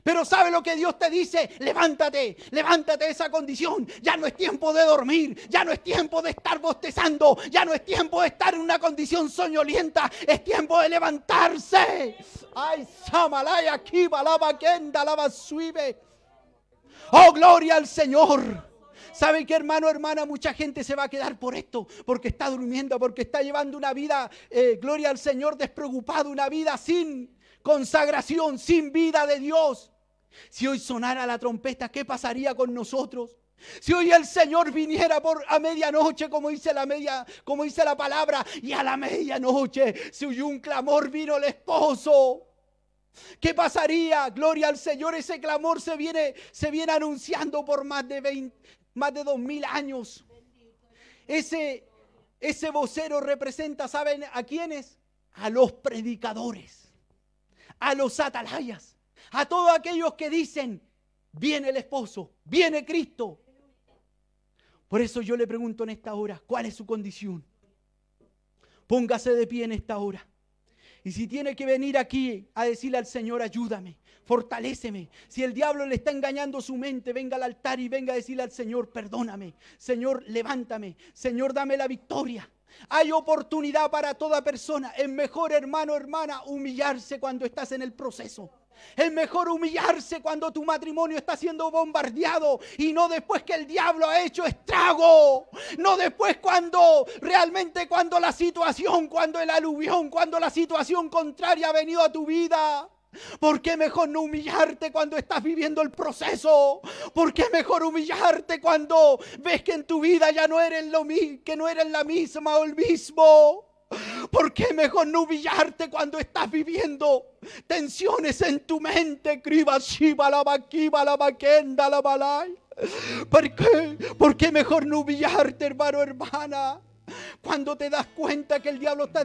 Pero ¿sabe lo que Dios te dice? Levántate, levántate de esa condición. Ya no es tiempo de dormir, ya no es tiempo de estar bostezando, ya no es tiempo de estar en una condición soñolienta, es tiempo de levantarse. Ay, Samalaya, aquí, balaba, kenda, lava, suive. Oh, gloria al Señor. ¿Saben qué, hermano, hermana? Mucha gente se va a quedar por esto, porque está durmiendo, porque está llevando una vida, gloria al Señor, despreocupado, una vida sin consagración, sin vida de Dios. Si hoy sonara la trompeta, ¿qué pasaría con nosotros? Si hoy el Señor viniera a medianoche, como dice la palabra, y a la medianoche se oyó un clamor, vino el esposo. ¿Qué pasaría? Gloria al Señor, ese clamor se viene anunciando por más de 2000 años. Ese vocero representa, ¿saben a quiénes? A los predicadores, a los atalayas, a todos aquellos que dicen, viene el esposo, viene Cristo. Por eso yo le pregunto en esta hora, ¿cuál es su condición? Póngase de pie en esta hora. Y si tiene que venir aquí a decirle al Señor, ayúdame, fortaléceme. Si el diablo le está engañando su mente, venga al altar y venga a decirle al Señor, perdóname. Señor, levántame. Señor, dame la victoria. Hay oportunidad para toda persona. Es mejor, hermano, hermana, humillarse cuando estás en el proceso. Es mejor humillarse cuando tu matrimonio está siendo bombardeado y no después que el diablo ha hecho estrago. No después cuando la situación, cuando el aluvión, cuando la situación contraria ha venido a tu vida. ¿Por qué mejor no humillarte cuando estás viviendo el proceso? ¿Por qué mejor humillarte cuando ves que en tu vida ya no eres que no eres la misma o el mismo? ¿Por qué mejor no humillarte cuando estás viviendo tensiones en tu mente? ¿Por qué mejor no humillarte, hermano, hermana? Cuando te das cuenta que el diablo está